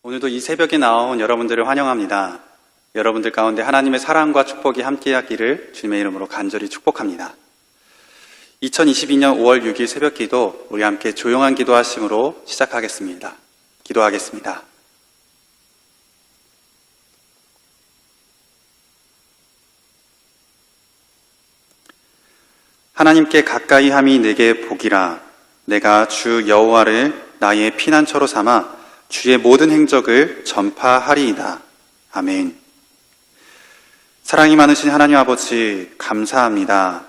오늘도 이 새벽에 나온 여러분들을 환영합니다. 여러분들 가운데 하나님의 사랑과 축복이 함께하기를 주님의 이름으로 간절히 축복합니다. 2022년 5월 6일 새벽기도 우리 함께 조용한 기도하심으로 시작하겠습니다. 기도하겠습니다. 하나님께 가까이 함이 내게 복이라. 내가 주 여호와를 나의 피난처로 삼아 주의 모든 행적을 전파하리이다. 아멘. 사랑이 많으신 하나님 아버지, 감사합니다.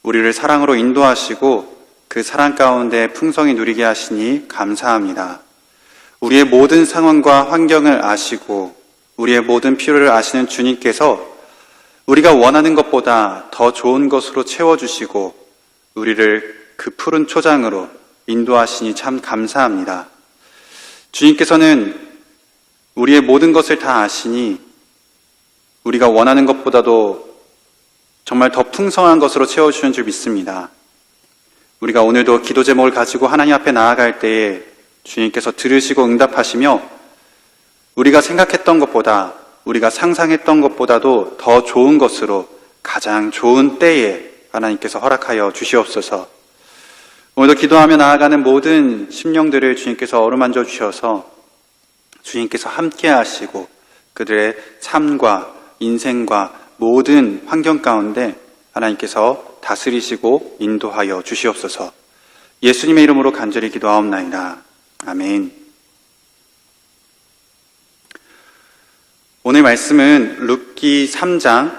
우리를 사랑으로 인도하시고 그 사랑 가운데 풍성히 누리게 하시니 감사합니다. 우리의 모든 상황과 환경을 아시고 우리의 모든 필요를 아시는 주님께서 우리가 원하는 것보다 더 좋은 것으로 채워주시고 우리를 그 푸른 초장으로 인도하시니 참 감사합니다. 주님께서는 우리의 모든 것을 다 아시니 우리가 원하는 것보다도 정말 더 풍성한 것으로 채워주시는 줄 믿습니다. 우리가 오늘도 기도 제목을 가지고 하나님 앞에 나아갈 때에 주님께서 들으시고 응답하시며 우리가 생각했던 것보다 우리가 상상했던 것보다도 더 좋은 것으로 가장 좋은 때에 하나님께서 허락하여 주시옵소서. 오늘도 기도하며 나아가는 모든 심령들을 주님께서 어루만져 주셔서 주님께서 함께 하시고 그들의 삶과 인생과 모든 환경 가운데 하나님께서 다스리시고 인도하여 주시옵소서. 예수님의 이름으로 간절히 기도하옵나이다. 아멘. 오늘 말씀은 룻기 3장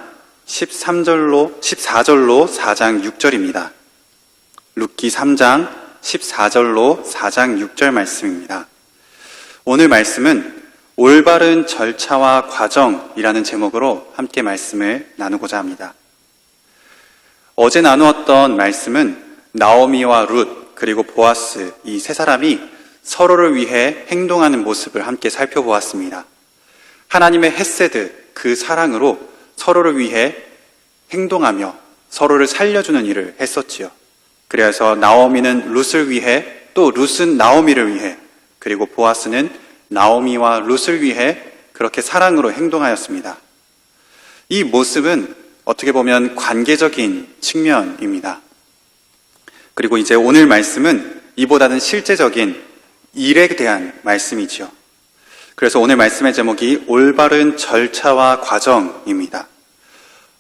14절로 4장 6절입니다. 룻기 3장 14절로 4장 6절 말씀입니다. 오늘 말씀은 올바른 절차와 과정이라는 제목으로 함께 말씀을 나누고자 합니다. 어제 나누었던 말씀은 나오미와 룻 그리고 보아스 이 세 사람이 서로를 위해 행동하는 모습을 함께 살펴보았습니다. 하나님의 헤세드 그 사랑으로 서로를 위해 행동하며 서로를 살려주는 일을 했었지요. 그래서 나오미는 룻을 위해 또 룻은 나오미를 위해 그리고 보아스는 나오미와 룻을 위해 그렇게 사랑으로 행동하였습니다. 이 모습은 어떻게 보면 관계적인 측면입니다. 그리고 이제 오늘 말씀은 이보다는 실제적인 일에 대한 말씀이지요. 그래서 오늘 말씀의 제목이 올바른 절차와 과정입니다.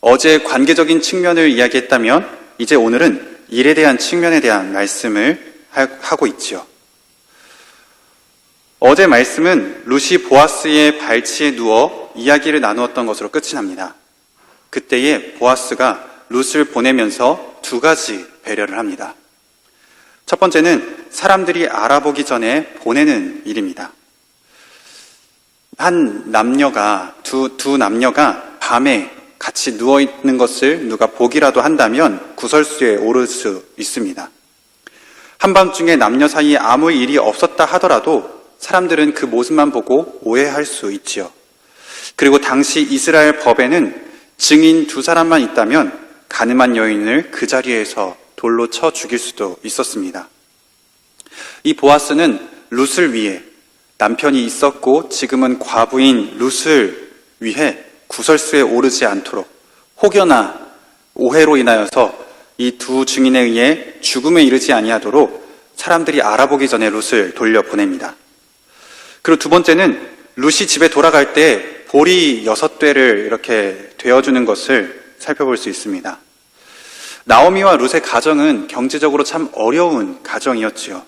어제 관계적인 측면을 이야기했다면 이제 오늘은 일에 대한 측면에 대한 말씀을 하고 있지요. 어제 말씀은 룻이 보아스의 발치에 누워 이야기를 나누었던 것으로 끝이 납니다. 그때에 보아스가 룻을 보내면서 두 가지 배려를 합니다. 첫 번째는 사람들이 알아보기 전에 보내는 일입니다. 두 남녀가 밤에 같이 누워있는 것을 누가 보기라도 한다면 구설수에 오를 수 있습니다. 한밤중에 남녀 사이에 아무 일이 없었다 하더라도 사람들은 그 모습만 보고 오해할 수 있지요. 그리고 당시 이스라엘 법에는 증인 두 사람만 있다면 가늠한 여인을 그 자리에서 돌로 쳐 죽일 수도 있었습니다. 이 보아스는 룻을 위해 남편이 있었고 지금은 과부인 룻을 위해 구설수에 오르지 않도록 혹여나 오해로 인하여서 이 두 증인에 의해 죽음에 이르지 아니하도록 사람들이 알아보기 전에 룻을 돌려보냅니다. 그리고 두 번째는 룻이 집에 돌아갈 때 보리 6대를 이렇게 되어주는 것을 살펴볼 수 있습니다. 나오미와 룻의 가정은 경제적으로 참 어려운 가정이었지요.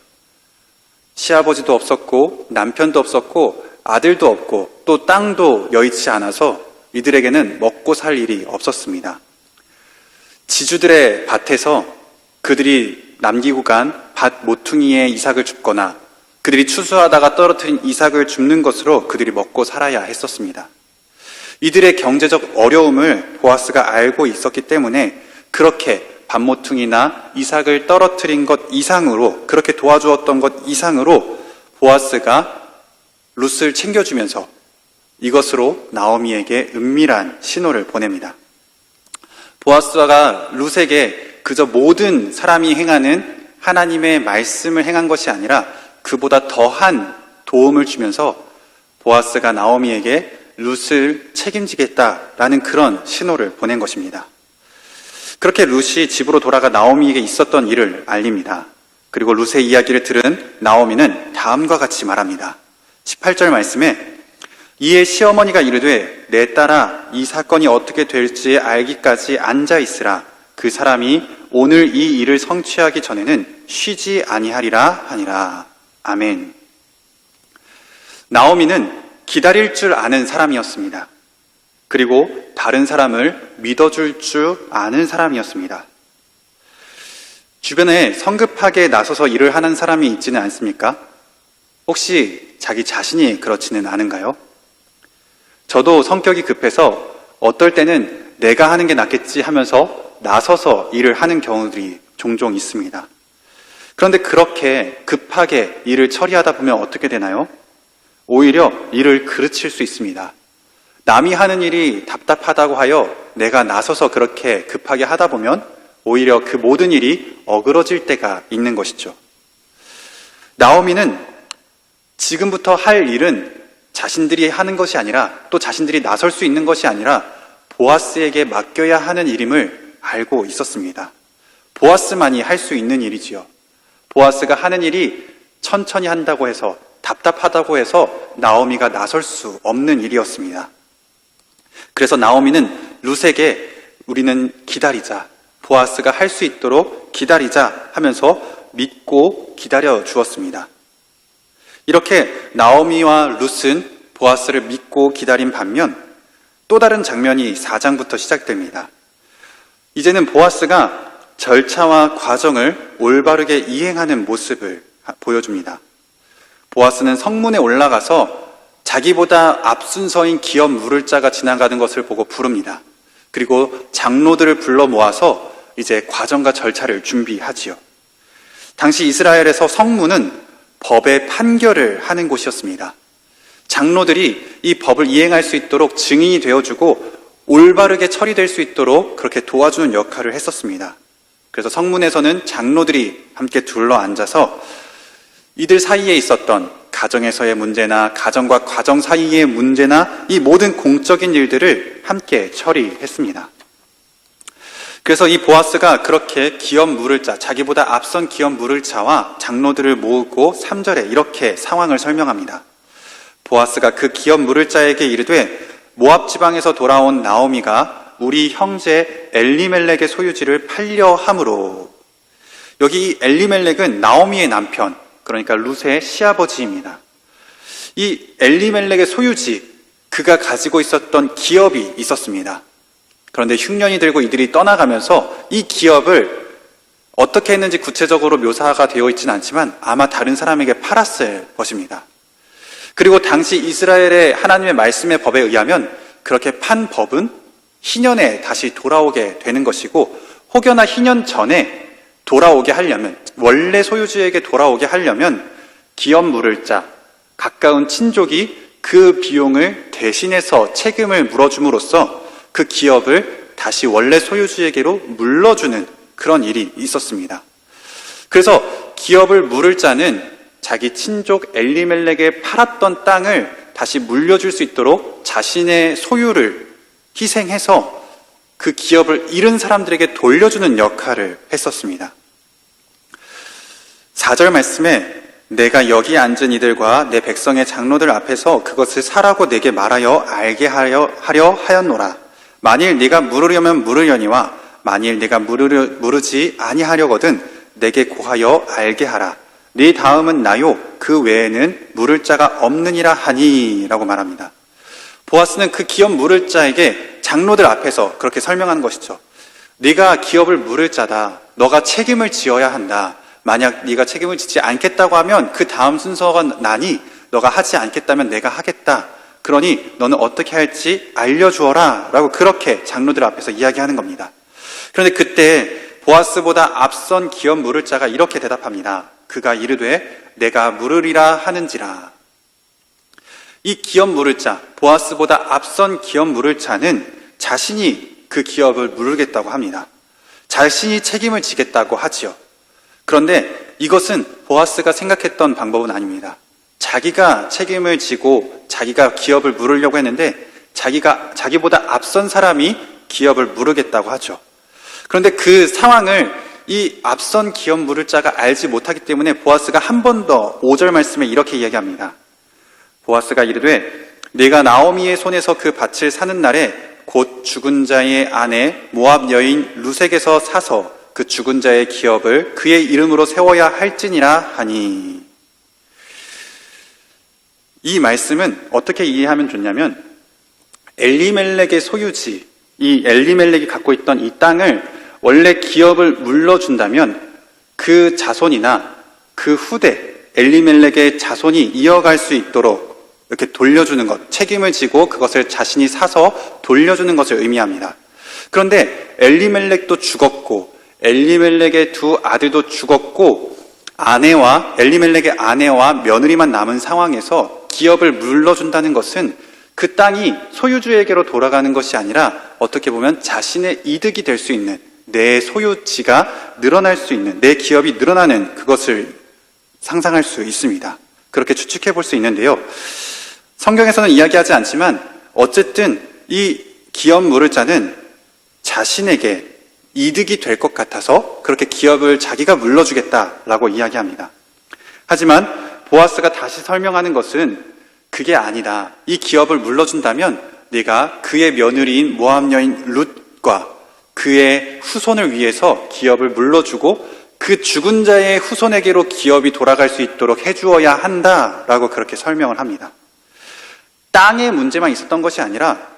시아버지도 없었고 남편도 없었고 아들도 없고 또 땅도 여의치 않아서 이들에게는 먹고 살 일이 없었습니다. 지주들의 밭에서 그들이 남기고 간 밭 모퉁이에 이삭을 줍거나 그들이 추수하다가 떨어뜨린 이삭을 줍는 것으로 그들이 먹고 살아야 했었습니다. 이들의 경제적 어려움을 보아스가 알고 있었기 때문에 그렇게 밭모퉁이나 이삭을 떨어뜨린 것 이상으로 그렇게 도와주었던 것 이상으로 보아스가 룻을 챙겨주면서 이것으로 나오미에게 은밀한 신호를 보냅니다. 보아스가 룻에게 그저 모든 사람이 행하는 하나님의 말씀을 행한 것이 아니라 그보다 더한 도움을 주면서 보아스가 나오미에게 룻을 책임지겠다라는 그런 신호를 보낸 것입니다. 그렇게 룻이 집으로 돌아가 나오미에게 있었던 일을 알립니다. 그리고 룻의 이야기를 들은 나오미는 다음과 같이 말합니다. 18절 말씀에 이에 시어머니가 이르되 내 딸아 이 사건이 어떻게 될지 알기까지 앉아 있으라. 그 사람이 오늘 이 일을 성취하기 전에는 쉬지 아니하리라 하니라. 아멘. 나오미는 기다릴 줄 아는 사람이었습니다. 그리고 다른 사람을 믿어줄 줄 아는 사람이었습니다. 주변에 성급하게 나서서 일을 하는 사람이 있지는 않습니까? 혹시 자기 자신이 그렇지는 않은가요? 저도 성격이 급해서 어떨 때는 내가 하는 게 낫겠지 하면서 나서서 일을 하는 경우들이 종종 있습니다. 그런데 그렇게 급하게 일을 처리하다 보면 어떻게 되나요? 오히려 일을 그르칠 수 있습니다. 남이 하는 일이 답답하다고 하여 내가 나서서 그렇게 급하게 하다 보면 오히려 그 모든 일이 어그러질 때가 있는 것이죠. 나오미는 지금부터 할 일은 자신들이 하는 것이 아니라 또 자신들이 나설 수 있는 것이 아니라 보아스에게 맡겨야 하는 일임을 알고 있었습니다. 보아스만이 할 수 있는 일이지요. 보아스가 하는 일이 천천히 한다고 해서 답답하다고 해서 나오미가 나설 수 없는 일이었습니다. 그래서 나오미는 룻에게 우리는 기다리자, 보아스가 할 수 있도록 기다리자 하면서 믿고 기다려 주었습니다. 이렇게 나오미와 룻은 보아스를 믿고 기다린 반면 또 다른 장면이 4장부터 시작됩니다. 이제는 보아스가 절차와 과정을 올바르게 이행하는 모습을 보여줍니다. 보아스는 성문에 올라가서 자기보다 앞순서인 기업 물을 자가 지나가는 것을 보고 부릅니다. 그리고 장로들을 불러 모아서 이제 과정과 절차를 준비하지요. 당시 이스라엘에서 성문은 법의 판결을 하는 곳이었습니다. 장로들이 이 법을 이행할 수 있도록 증인이 되어주고 올바르게 처리될 수 있도록 그렇게 도와주는 역할을 했었습니다. 그래서 성문에서는 장로들이 함께 둘러 앉아서 이들 사이에 있었던 가정에서의 문제나 가정과 가정 사이의 문제나 이 모든 공적인 일들을 함께 처리했습니다. 그래서 이 보아스가 그렇게 기업 물을 자, 자기보다 앞선 기업 물을 자와 장로들을 모으고 3절에 이렇게 상황을 설명합니다. 보아스가 그 기업 물을 자에게 이르되 모압 지방에서 돌아온 나오미가 우리 형제 엘리멜렉의 소유지를 팔려 함으로. 여기 이 엘리멜렉은 나오미의 남편, 그러니까 룻의 시아버지입니다. 이 엘리멜렉의 소유지, 그가 가지고 있었던 기업이 있었습니다. 그런데 흉년이 들고 이들이 떠나가면서 이 기업을 어떻게 했는지 구체적으로 묘사가 되어 있지는 않지만 아마 다른 사람에게 팔았을 것입니다. 그리고 당시 이스라엘의 하나님의 말씀의 법에 의하면 그렇게 판 법은 희년에 다시 돌아오게 되는 것이고, 혹여나 희년 전에 돌아오게 하려면, 원래 소유주에게 돌아오게 하려면 기업 물을 자, 가까운 친족이 그 비용을 대신해서 책임을 물어줌으로써 그 기업을 다시 원래 소유주에게로 물러주는 그런 일이 있었습니다. 그래서 기업을 물을 자는 자기 친족 엘리멜렉에 팔았던 땅을 다시 물려줄 수 있도록 자신의 소유를 희생해서 그 기업을 잃은 사람들에게 돌려주는 역할을 했었습니다. 4절 말씀에 내가 여기 앉은 이들과 내 백성의 장로들 앞에서 그것을 사라고 내게 말하여 알게 하려 하였노라. 만일 네가 물으려면 물으려니와 만일 네가 물으지 아니하려거든 내게 고하여 알게 하라. 네 다음은 나요 그 외에는 물을 자가 없느니라 하니 라고 말합니다. 보아스는 그 기업 물을 자에게 장로들 앞에서 그렇게 설명하는 것이죠. 네가 기업을 물을 자다. 너가 책임을 지어야 한다. 만약 네가 책임을 지지 않겠다고 하면 그 다음 순서가 나니 너가 하지 않겠다면 내가 하겠다. 그러니 너는 어떻게 할지 알려주어라 라고 그렇게 장로들 앞에서 이야기하는 겁니다. 그런데 그때 보아스보다 앞선 기업 물을 자가 이렇게 대답합니다. 그가 이르되 내가 물으리라 하는지라. 이 기업 물을 자, 보아스보다 앞선 기업 물을 자는 자신이 그 기업을 물으겠다고 합니다. 자신이 책임을 지겠다고 하지요. 그런데 이것은 보아스가 생각했던 방법은 아닙니다. 자기가 책임을 지고 자기가 기업을 물으려고 했는데 자기보다 앞선 사람이 기업을 물으겠다고 하죠. 그런데 그 상황을 이 앞선 기업 물을 자가 알지 못하기 때문에 보아스가 한 번 더 5절 말씀에 이렇게 이야기합니다. 보아스가 이르되 내가 나오미의 손에서 그 밭을 사는 날에 곧 죽은 자의 아내 모압 여인 루색에서 사서 그 죽은 자의 기업을 그의 이름으로 세워야 할지니라 하니. 이 말씀은 어떻게 이해하면 좋냐면 엘리멜렉의 소유지, 이 엘리멜렉이 갖고 있던 이 땅을 원래 기업을 물러준다면 그 자손이나 그 후대, 엘리멜렉의 자손이 이어갈 수 있도록 이렇게 돌려주는 것, 책임을 지고 그것을 자신이 사서 돌려주는 것을 의미합니다. 그런데 엘리멜렉도 죽었고 엘리멜렉의 두 아들도 죽었고 엘리멜렉의 아내와 며느리만 남은 상황에서 기업을 물러준다는 것은 그 땅이 소유주에게로 돌아가는 것이 아니라 어떻게 보면 자신의 이득이 될 수 있는, 내 소유지가 늘어날 수 있는, 내 기업이 늘어나는 그것을 상상할 수 있습니다. 그렇게 추측해 볼 수 있는데요. 성경에서는 이야기하지 않지만 어쨌든 이 기업 물을 자는 자신에게 이득이 될 것 같아서 그렇게 기업을 자기가 물러주겠다라고 이야기합니다. 하지만 보아스가 다시 설명하는 것은 그게 아니다. 이 기업을 물러준다면 내가 그의 며느리인 모압 여인 룻과 그의 후손을 위해서 기업을 물러주고 그 죽은 자의 후손에게로 기업이 돌아갈 수 있도록 해주어야 한다라고 그렇게 설명을 합니다. 땅의 문제만 있었던 것이 아니라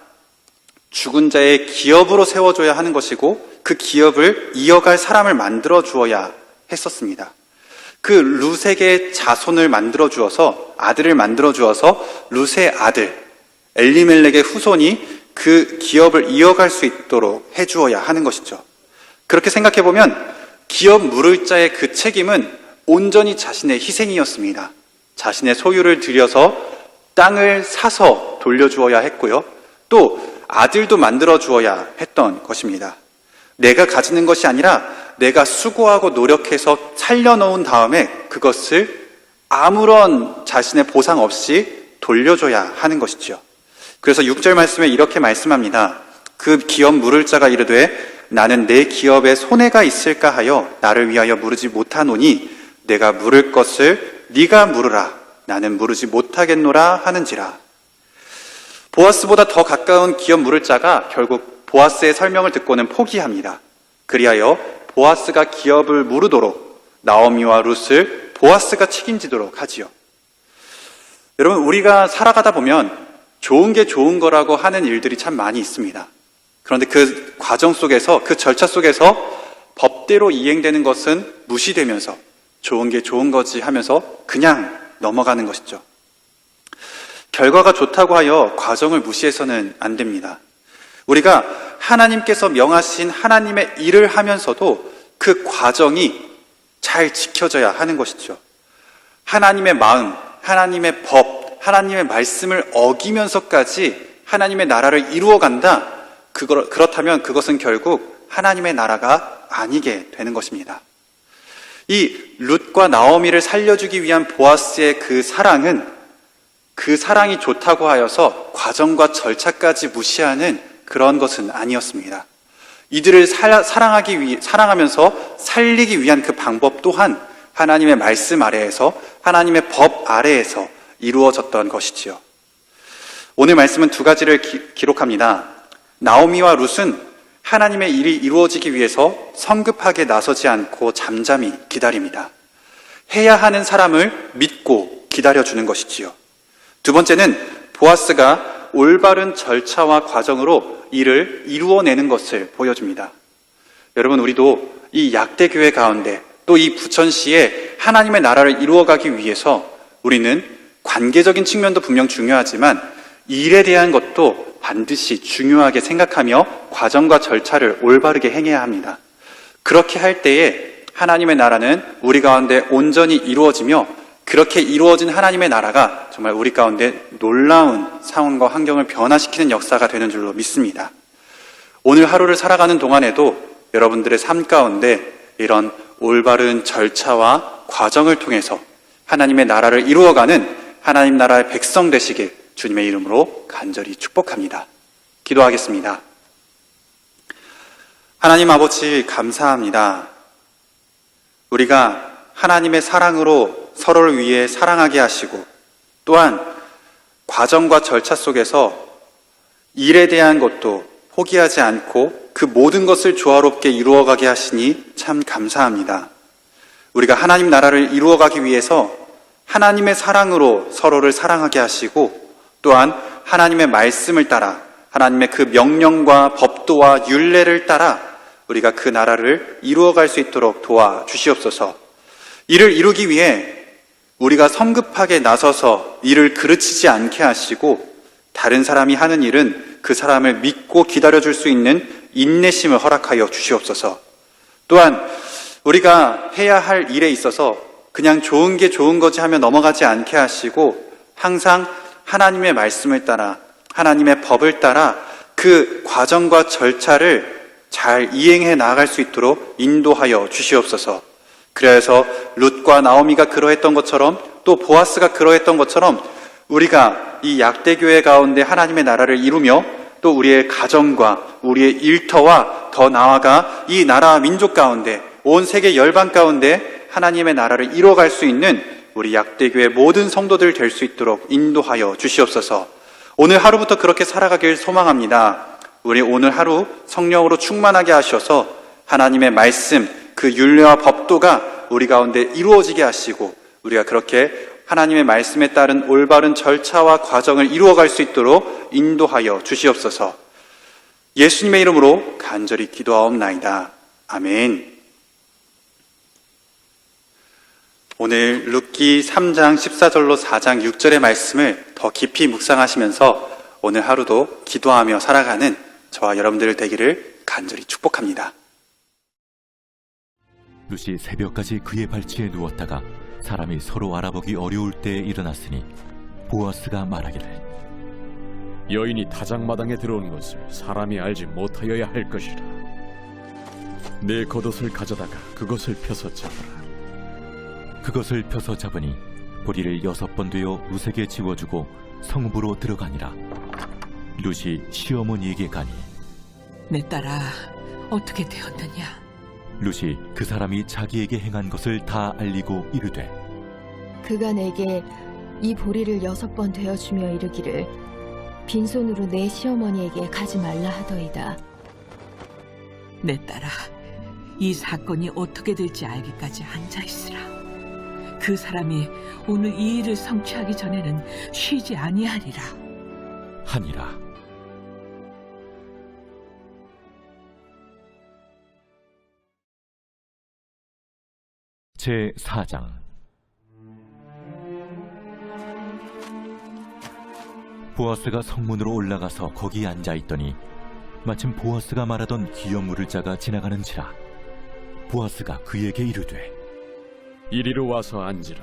죽은 자의 기업으로 세워줘야 하는 것이고 그 기업을 이어갈 사람을 만들어 주어야 했었습니다. 그 룻의 자손을 만들어 주어서, 아들을 만들어 주어서 룻의 아들 엘리멜렉의 후손이 그 기업을 이어갈 수 있도록 해주어야 하는 것이죠. 그렇게 생각해 보면 기업 물을 자의 그 책임은 온전히 자신의 희생이었습니다. 자신의 소유를 들여서 땅을 사서 돌려주어야 했고요. 또 아들도 만들어 주어야 했던 것입니다. 내가 가지는 것이 아니라 내가 수고하고 노력해서 살려놓은 다음에 그것을 아무런 자신의 보상 없이 돌려줘야 하는 것이죠. 그래서 6절 말씀에 이렇게 말씀합니다. 그 기업 물을 자가 이르되 나는 내 기업에 손해가 있을까 하여 나를 위하여 물으지 못하노니 내가 물을 것을 네가 물으라. 나는 물으지 못하겠노라 하는지라. 보아스보다 더 가까운 기업 물을 자가 결국 보아스의 설명을 듣고는 포기합니다. 그리하여 보아스가 기업을 물으도록 나오미와 룻을 보아스가 책임지도록 하지요. 여러분, 우리가 살아가다 보면 좋은 게 좋은 거라고 하는 일들이 참 많이 있습니다. 그런데 그 과정 속에서, 그 절차 속에서 법대로 이행되는 것은 무시되면서 좋은 게 좋은 거지 하면서 그냥 넘어가는 것이죠. 결과가 좋다고 하여 과정을 무시해서는 안 됩니다. 우리가 하나님께서 명하신 하나님의 일을 하면서도 그 과정이 잘 지켜져야 하는 것이죠. 하나님의 마음, 하나님의 법, 하나님의 말씀을 어기면서까지 하나님의 나라를 이루어간다. 그렇다면 그것은 결국 하나님의 나라가 아니게 되는 것입니다. 이 룻과 나오미를 살려주기 위한 보아스의 그 사랑은 그 사랑이 좋다고 하여서 과정과 절차까지 무시하는 그런 것은 아니었습니다. 이들을 사랑하면서 살리기 위한 그 방법 또한 하나님의 말씀 아래에서, 하나님의 법 아래에서 이루어졌던 것이지요. 오늘 말씀은 두 가지를 기록합니다. 나오미와 룻은 하나님의 일이 이루어지기 위해서 성급하게 나서지 않고 잠잠히 기다립니다. 해야 하는 사람을 믿고 기다려주는 것이지요. 두 번째는 보아스가 올바른 절차와 과정으로 일을 이루어내는 것을 보여줍니다. 여러분, 우리도 이 약대교회 가운데 또 이 부천시에 하나님의 나라를 이루어가기 위해서 우리는 관계적인 측면도 분명 중요하지만 일에 대한 것도 반드시 중요하게 생각하며 과정과 절차를 올바르게 행해야 합니다. 그렇게 할 때에 하나님의 나라는 우리 가운데 온전히 이루어지며 그렇게 이루어진 하나님의 나라가 정말 우리 가운데 놀라운 상황과 환경을 변화시키는 역사가 되는 줄로 믿습니다. 오늘 하루를 살아가는 동안에도 여러분들의 삶 가운데 이런 올바른 절차와 과정을 통해서 하나님의 나라를 이루어가는 하나님 나라의 백성 되시길 주님의 이름으로 간절히 축복합니다. 기도하겠습니다. 하나님 아버지 감사합니다. 우리가 하나님의 사랑으로 서로를 위해 사랑하게 하시고 또한 과정과 절차 속에서 일에 대한 것도 포기하지 않고 그 모든 것을 조화롭게 이루어가게 하시니 참 감사합니다. 우리가 하나님 나라를 이루어가기 위해서 하나님의 사랑으로 서로를 사랑하게 하시고 또한 하나님의 말씀을 따라 하나님의 그 명령과 법도와 율례를 따라 우리가 그 나라를 이루어갈 수 있도록 도와주시옵소서. 이를 이루기 위해 우리가 성급하게 나서서 일을 그르치지 않게 하시고 다른 사람이 하는 일은 그 사람을 믿고 기다려줄 수 있는 인내심을 허락하여 주시옵소서. 또한 우리가 해야 할 일에 있어서 그냥 좋은 게 좋은 거지 하며 넘어가지 않게 하시고 항상 하나님의 말씀을 따라 하나님의 법을 따라 그 과정과 절차를 잘 이행해 나아갈 수 있도록 인도하여 주시옵소서. 그래서 룻과 나오미가 그러했던 것처럼 또 보아스가 그러했던 것처럼 우리가 이 약대교회 가운데 하나님의 나라를 이루며 또 우리의 가정과 우리의 일터와 더 나아가 이 나라 민족 가운데 온 세계 열방 가운데 하나님의 나라를 이루어갈 수 있는 우리 약대교회 모든 성도들 될 수 있도록 인도하여 주시옵소서. 오늘 하루부터 그렇게 살아가길 소망합니다. 우리 오늘 하루 성령으로 충만하게 하셔서 하나님의 말씀, 그 율례와 법도가 우리 가운데 이루어지게 하시고 우리가 그렇게 하나님의 말씀에 따른 올바른 절차와 과정을 이루어갈 수 있도록 인도하여 주시옵소서. 예수님의 이름으로 간절히 기도하옵나이다. 아멘. 오늘 룻기 3장 14절로 4장 6절의 말씀을 더 깊이 묵상하시면서 오늘 하루도 기도하며 살아가는 저와 여러분들 되기를 간절히 축복합니다. 룻이 새벽까지 그의 발치에 누웠다가 사람이 서로 알아보기 어려울 때에 일어났으니 보아스가 말하기를 여인이 타작마당에 들어온 것을 사람이 알지 못하여야 할 것이라. 내 겉옷을 가져다가 그것을 펴서 잡아라. 그것을 펴서 잡으니 보리를 6번 되어 룻에게 지워주고 성읍으로 들어가니라. 룻이 시어머니에게 가니 내 딸아 어떻게 되었느냐? 룻이 그 사람이 자기에게 행한 것을 다 알리고 이르되 그가 내게 이 보리를 6번 되어주며 이르기를 빈손으로 내 시어머니에게 가지 말라 하더이다. 내 딸아 이 사건이 어떻게 될지 알기까지 앉아있으라. 그 사람이 오늘 이 일을 성취하기 전에는 쉬지 아니하리라 하니라. 제4장. 보아스가 성문으로 올라가서 거기 앉아있더니 마침 보아스가 말하던 기업 물을 자가 지나가는지라. 보아스가 그에게 이르되 이리로 와서 앉으라.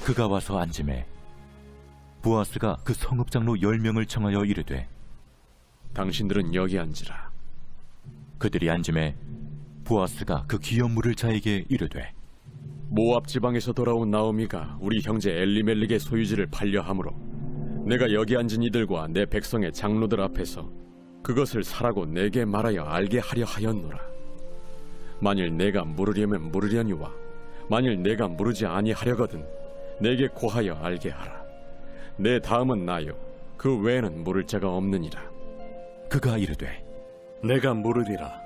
그가 와서 앉음에 보아스가 그 성읍장로 10명을 청하여 이르되 당신들은 여기 앉으라. 그들이 앉음에 보아스가 그 기업 물을 자에게 이르되 모압 지방에서 돌아온 나오미가 우리 형제 엘리멜릭의 소유지를 팔려하므로 내가 여기 앉은 이들과 내 백성의 장로들 앞에서 그것을 사라고 내게 말하여 알게 하려 하였노라. 만일 내가 물으려면 물으려니와 만일 내가 물으지 아니하려거든 내게 고하여 알게 하라. 내 다음은 나요 그 외에는 물을 자가 없느니라. 그가 이르되 내가 물으리라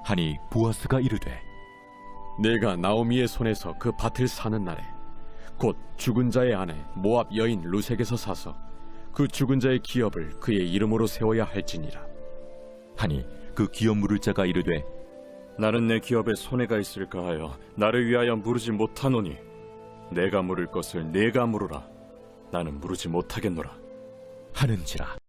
하니 보아스가 이르되 내가 나오미의 손에서 그 밭을 사는 날에 곧 죽은 자의 아내 모압 여인 룻에게서 사서 그 죽은 자의 기업을 그의 이름으로 세워야 할지니라. 하니 그 기업 물을 자가 이르되 나는 내 기업에 손해가 있을까 하여 나를 위하여 물으지 못하노니 내가 물을 것을 내가 물으라. 나는 물으지 못하겠노라 하는지라.